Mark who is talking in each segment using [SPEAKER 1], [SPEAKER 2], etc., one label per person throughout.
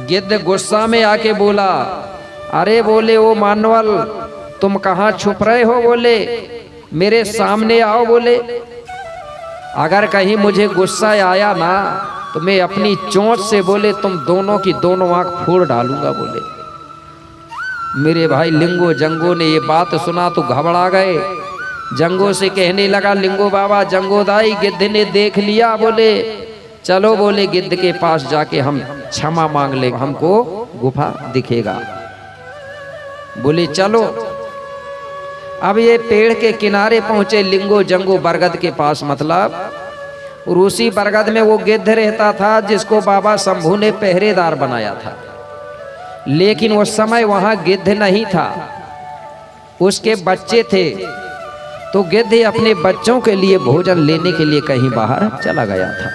[SPEAKER 1] गिद्ध गुस्सा में आके बोला, अरे बोले ओ मानवल तुम कहाँ छुप रहे हो, बोले मेरे सामने आओ, बोले अगर कहीं मुझे गुस्सा आया ना तो मैं अपनी चोंच से बोले तुम दोनों की दोनों आंख फोड़ डालूंगा। बोले मेरे भाई लिंगो जंगो ने ये बात सुना तो घबरा गए। जंगो से कहने लगा, लिंगो बाबा जंगो दाई गिद्ध ने देख लिया, बोले चलो बोले गिद्ध के पास जाके हम क्षमा मांग ले, हमको गुफा दिखेगा। बोले चलो। अब ये पेड़ के किनारे पहुंचे लिंगो जंगो बरगद के पास, मतलब और उसी बरगद में वो गिद्ध रहता था जिसको बाबा शंभू ने पहरेदार बनाया था। लेकिन उस समय वहां गिद्ध नहीं था, उसके बच्चे थे। तो गिद्ध अपने बच्चों के लिए भोजन लेने के लिए कहीं बाहर चला गया था।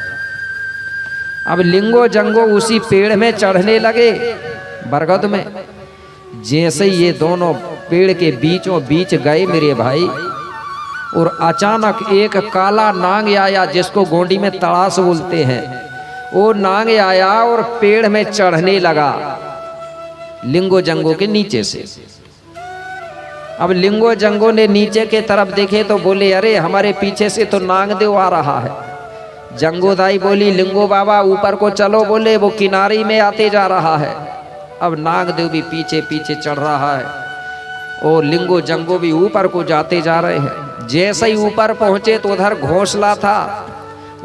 [SPEAKER 1] अब लिंगो जंगो उसी पेड़ में चढ़ने लगे बरगद में। जैसे ये दोनों पेड़ के बीचों बीच गए मेरे भाई, और अचानक एक काला नांग आया जिसको गोंडी में तड़ास बोलते हैं। वो नांग आया और पेड़ में चढ़ने लगा लिंगो जंगो के नीचे से। अब लिंगो जंगो ने नीचे के तरफ देखे तो बोले, अरे हमारे पीछे से तो नांगदेव आ रहा है। जंगो दाई बोली, लिंगो बाबा ऊपर को चलो, बोले वो किनारे में आते जा रहा है। अब नागदेव भी पीछे पीछे चढ़ रहा है और लिंगो जंगो भी ऊपर को जाते जा रहे हैं। जैसे ही ऊपर पहुंचे तो उधर घोंसला था,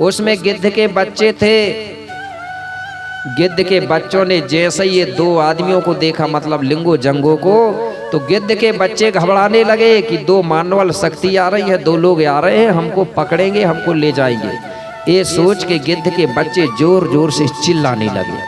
[SPEAKER 1] उसमें गिद्ध के बच्चे थे। गिद्ध के बच्चों ने जैसे ही ये दो आदमियों को देखा, मतलब लिंगो जंगो को, तो गिद्ध के बच्चे घबराने लगे कि दो मानवल शक्ति आ रही है, दो लोग आ रहे हैं, हमको पकड़ेंगे, हमको ले जाएंगे। ये सोच के गिद्ध के बच्चे जोर जोर से चिल्लाने लगे।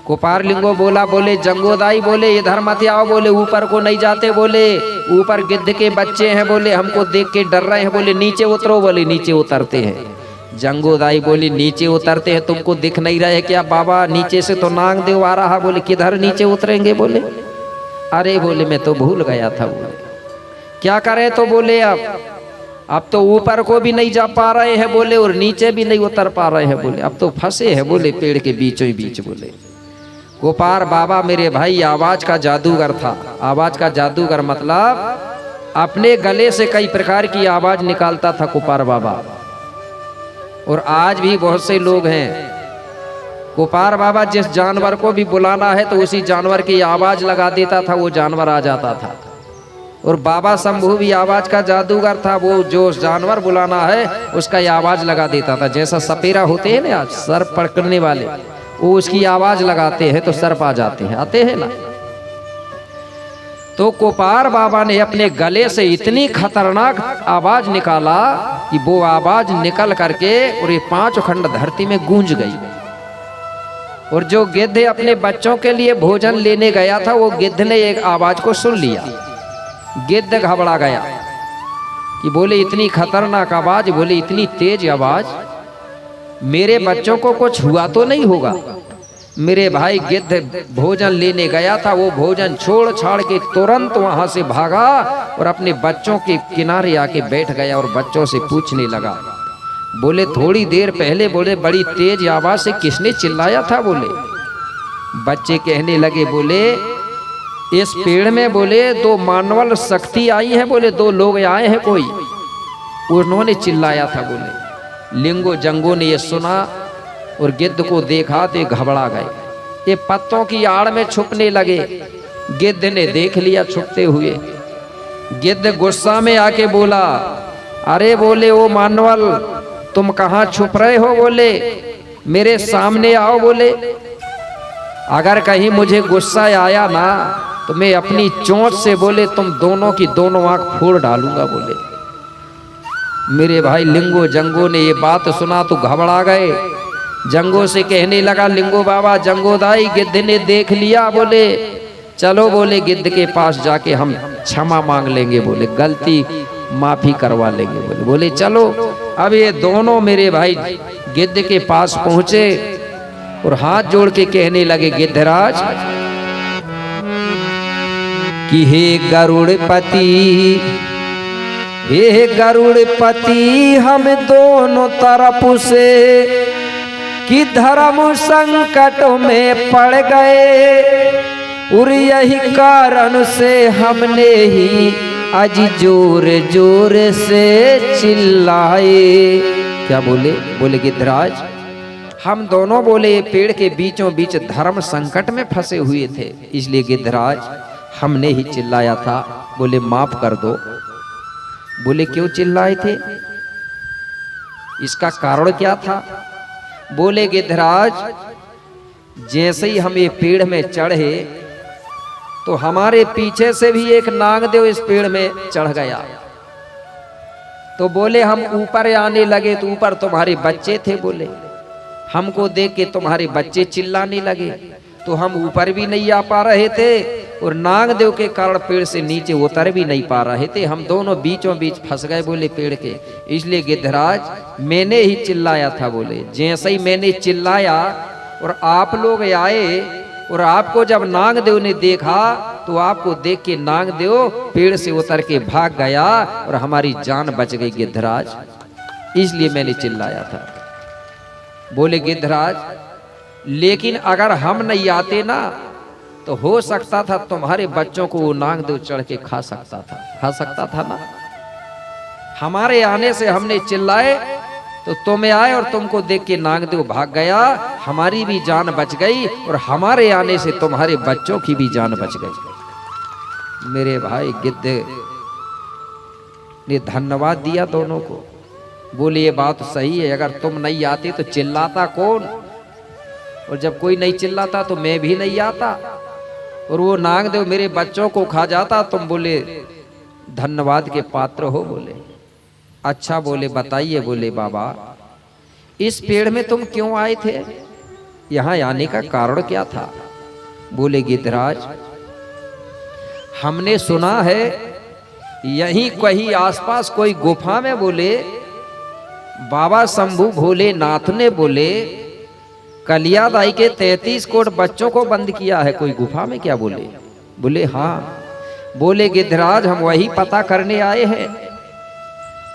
[SPEAKER 1] कोपार लिंगो बोला, बोले जंगो दाई बोले इधर मत आओ, बोले ऊपर को नहीं जाते, बोले ऊपर गिद्ध के बच्चे हैं, बोले हमको देख के डर रहे हैं, बोले नीचे उतरो। बोले नीचे उतरते हैं। जंगो दाई बोली, नीचे उतरते हैं, तुमको दिख नहीं रहा है क्या बाबा? नीचे से तो नागदेव आ रहा। बोले किधर नीचे उतरेंगे? बोले अरे बोले मैं तो भूल गया था। बोले क्या करें? तो बोले अब तो ऊपर को भी नहीं जा पा रहे हैं, बोले और नीचे भी नहीं उतर पा रहे हैं, बोले अब तो फंसे हैं, बोले पेड़ के बीचों बीच। बोले गोपार बाबा मेरे भाई आवाज का जादूगर था। आवाज का जादूगर मतलब अपने गले से कई प्रकार की आवाज निकालता था गोपार बाबा। और आज भी बहुत से लोग हैं, गोपार बाबा जिस जानवर को भी बुलाना है तो उसी जानवर की आवाज लगा देता था, वो जानवर आ जाता था। और बाबा शंभू भी आवाज का जादूगर था, वो जो जानवर बुलाना है उसका आवाज लगा देता था। जैसा सपेरा होते हैं ना सर्प पकड़ने वाले, वो उसकी आवाज लगाते हैं तो सर्प आ जाते हैं, आते हैं ना। तो गोपार बाबा ने अपने गले से इतनी खतरनाक आवाज निकाला कि वो आवाज निकल करके और ये 5 खंड धरती में गूंज गई। और जो गिद्ध अपने बच्चों के लिए भोजन लेने गया था, वो गिद्ध ने एक आवाज को सुन लिया। गिद्ध घबरा गया कि बोले इतनी खतरनाक आवाज, बोले इतनी तेज आवाज, मेरे बच्चों को कुछ हुआ तो नहीं होगा। मेरे भाई गिद्ध भोजन लेने गया था, वो भोजन छोड़ छाड़ के तुरंत वहां से भागा और अपने बच्चों के किनारे आके बैठ गया और बच्चों से पूछने लगा। बोले थोड़ी देर पहले बोले बड़ी तेज आवाज से किसने चिल्लाया था? बोले बच्चे कहने लगे, बोले इस पेड़ में बोले 2 मानवल शक्ति आई है, बोले 2 लोग आए हैं कोई, उन्होंने चिल्लाया था। बोले लिंगो जंगो ने ये सुना और गिद्ध को देखा तो घबरा गए, ये पत्तों की आड़ में छुपने लगे। गिद्ध ने देख लिया छुपते हुए। गिद्ध गुस्सा में आके बोला, अरे बोले ओ मानवल तुम कहाँ छुप रहे हो? बोले मेरे सामने आओ। बोले अगर कहीं मुझे गुस्सा आया ना तो मैं अपनी चोंच से बोले तुम दोनों की दोनों आंख फोड़ डालूंगा। बोले मेरे भाई लिंगो जंगो ने ये बात सुना तो घबरा गए। जंगो से कहने लगा, लिंगो बाबा जंगो दाई गिद्ध ने देख लिया, बोले चलो बोले गिद्ध के पास जाके हम क्षमा मांग लेंगे, बोले गलती माफी करवा लेंगे। बोले चलो। अब ये दोनों मेरे भाई गिद्ध के पास पहुंचे और हाथ जोड़ के कहने लगे, गिद्धराज कि हे गरुड़पति, हे गरुड़पति हम दोनों तरफ से कि धर्म संकट में पड़ गए और यही कारण से हमने ही आज जोर जोर से चिल्लाए। क्या बोले? बोले गिद्धराज, हम दोनों बोले ये पेड़ के बीचों बीच धर्म संकट में फंसे हुए थे, इसलिए गिद्धराज हमने ही चिल्लाया था। बोले माफ कर दो। बोले क्यों चिल्लाए थे, इसका कारण क्या था? बोले गिद्धराज, जैसे ही हम ये पेड़ में चढ़े तो हमारे पीछे से भी एक नागदेव इस पेड़ में चढ़ गया। तो बोले हम ऊपर आने लगे तो ऊपर तुम्हारे बच्चे थे। बोले हमको देख के तुम्हारे बच्चे चिल्लाने लगे तो हम ऊपर भी नहीं आ पा रहे थे और नागदेव के कारण पेड़ से नीचे उतर भी नहीं पा रहे थे। हम दोनों बीचों बीच फंस गए बोले पेड़ के। इसलिए गिद्धराज मैंने ही चिल्लाया था। बोले जैसे ही मैंने चिल्लाया और आप लोग आए और आपको जब नागदेव ने देखा तो आपको देख के नागदेव पेड़ से उतर के भाग गया और हमारी जान बच गई गिद्धराज, इसलिए मैंने चिल्लाया था। बोले गिद्धराज, लेकिन अगर हम नहीं आते ना तो हो सकता था तुम्हारे बच्चों को वो नागदेव चढ़ के खा सकता था ना। हमारे आने से हमने चिल्लाए तो तुम आए और तुमको देख के नागदेव भाग गया, हमारी भी जान बच गई और हमारे आने से तुम्हारे बच्चों की भी जान बच गई। मेरे भाई गिद्ध ने धन्यवाद दिया दोनों को। बोले ये बात सही है, अगर तुम नहीं आते तो चिल्लाता कौन, और जब कोई नहीं चिल्लाता तो मैं भी नहीं आता और वो नागदेव मेरे बच्चों को खा जाता। तुम बोले धन्यवाद के पात्र हो। बोले अच्छा। बोले बताइए। बोले बाबा, इस पेड़ में तुम क्यों आए थे, यहां आने का कारण क्या था? बोले गिद्धराज, हमने सुना है यहीं कहीं आसपास कोई गुफा में बोले बाबा शंभू भोलेनाथ ने बोले कलियादाई के 33 करोड़ बच्चों को बंद किया है कोई गुफा में। क्या बोले? बोले हाँ। बोले गिद्धराज, हम वही पता करने आए हैं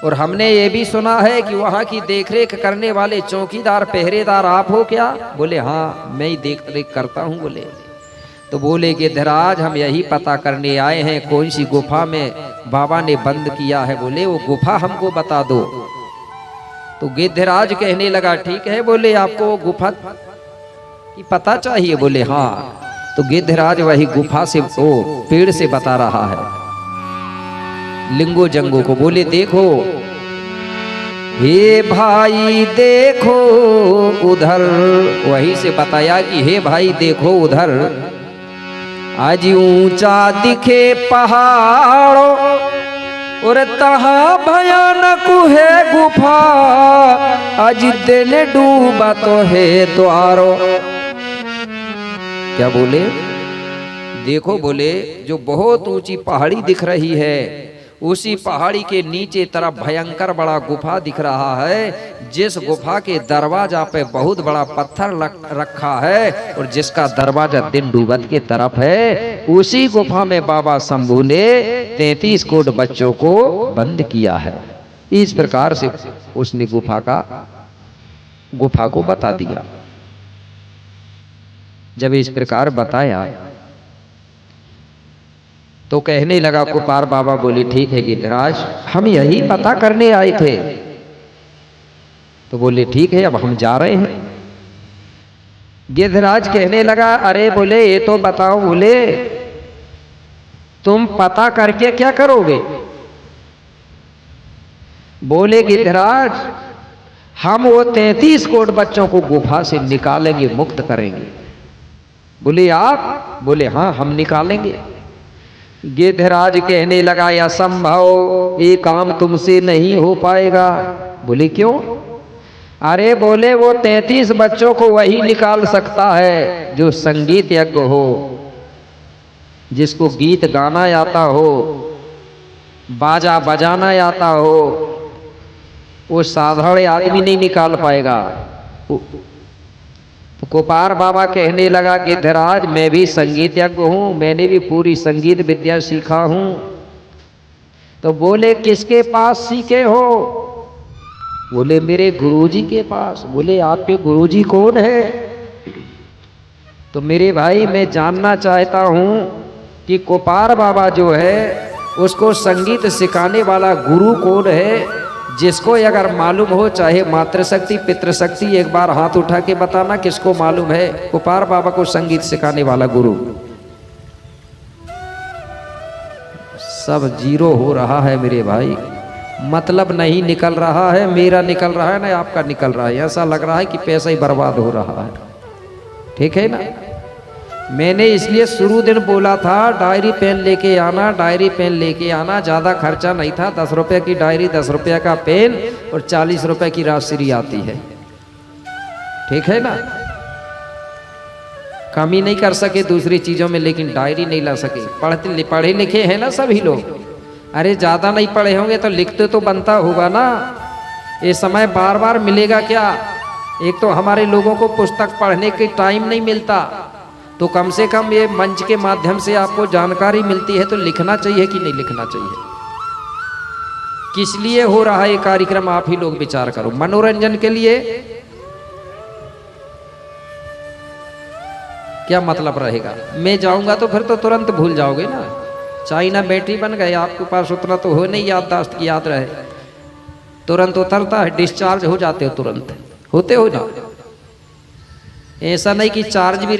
[SPEAKER 1] और हमने ये भी सुना है कि वहां की देखरेख करने वाले चौकीदार पहरेदार आप हो क्या? बोले हाँ, मैं ही देख रेख करता हूं। बोले तो बोले गिद्धराज, हम यही पता करने आए हैं कौन सी गुफा में बाबा ने बंद किया है। बोले वो गुफा हमको बता दो। तो गिद्धराज कहने लगा ठीक है। बोले आपको वो गुफा की पता चाहिए? बोले हाँ। तो गिद्धराज वही गुफा से वो पेड़ से बता रहा है लिंगो जंगो को। बोले देखो हे भाई देखो उधर, वहीं से बताया कि हे भाई देखो उधर, आज ऊंचा दिखे पहाड़ों और तहां भयानक है गुफा, आज दिन डूबा तो है द्वारो। क्या बोले? देखो बोले जो बहुत ऊंची पहाड़ी दिख रही है उसी पहाड़ी के नीचे तरफ भयंकर बड़ा गुफा दिख रहा है, जिस गुफा के दरवाजा पे बहुत बड़ा पत्थर रखा है और जिसका दरवाजा दिन डूबत के तरफ है, उसी गुफा में बाबा शंभू ने 33 करोड़ बच्चों को बंद किया है। इस प्रकार से उसने गुफा को बता दिया। जब इस प्रकार बताया तो कहने लगा कुपार बाबा। बोले ठीक है गिद्धराज, हम यही पता करने आए थे। तो बोले ठीक है, अब हम जा रहे हैं। गिद्धराज कहने लगा अरे बोले ये तो बताओ, बोले तुम पता करके क्या करोगे? बोले गिद्धराज, हम वो 33 करोड़ बच्चों को गुफा से निकालेंगे, मुक्त करेंगे। बोले आप? बोले हाँ, हम निकालेंगे। गिद्धराज कहने लगा असंभव, ये काम तुमसे नहीं हो पाएगा। बोले क्यों? अरे बोले वो 33 बच्चों को वही निकाल सकता है जो संगीत यज्ञ हो, जिसको गीत गाना आता हो, बाजा बजाना आता हो। वो साधारण आदमी नहीं निकाल पाएगा। तो कुपार बाबा कहने लगा गिद्धराज, मैं भी संगीतज्ञ हूँ, मैंने भी पूरी संगीत विद्या सीखा हूँ। तो बोले किसके पास सीखे हो? बोले मेरे गुरुजी के पास। बोले आपके गुरुजी कौन है? तो मेरे भाई मैं जानना चाहता हूं कि कोपार बाबा जो है उसको संगीत सिखाने वाला गुरु कौन है? जिसको अगर मालूम हो, चाहे मातृशक्ति पितृशक्ति, एक बार हाथ उठा के बताना किसको मालूम है कोपार बाबा को संगीत सिखाने वाला गुरु। सब जीरो हो रहा है मेरे भाई, मतलब नहीं निकल रहा है, मेरा निकल रहा है ना आपका निकल रहा है। ऐसा लग रहा है कि पैसा ही बर्बाद हो रहा है। ठीक है ना? मैंने इसलिए शुरू दिन बोला था डायरी पेन लेके आना, डायरी पेन लेके आना। ज़्यादा खर्चा नहीं था, 10 रुपये की डायरी, 10 रुपये का पेन और 40 रुपये की राशि आती है। ठीक है ना? कमी नहीं कर सके दूसरी चीज़ों में, लेकिन डायरी नहीं ला सके। पढ़े लिखे हैं ना सभी लोग। अरे ज़्यादा नहीं पढ़े होंगे तो लिखते तो बनता होगा ना। ये समय बार बार मिलेगा क्या? एक तो हमारे लोगों को पुस्तक पढ़ने के टाइम नहीं मिलता, तो कम से कम ये मंच के माध्यम से आपको जानकारी मिलती है, तो लिखना चाहिए कि नहीं लिखना चाहिए? किस लिए हो रहा है ये कार्यक्रम आप ही लोग विचार करो। मनोरंजन के लिए? क्या मतलब रहेगा? मैं जाऊंगा तो फिर तो तुरंत भूल जाओगे ना। चाइना बैटरी बन गए, आपके पास उतना तो हो नहीं याददाश्त की याद रहे, तुरंत उतरता है, डिस्चार्ज हो जाते हो तुरंत, होते हो ना। ऐसा नहीं कि चार्ज भी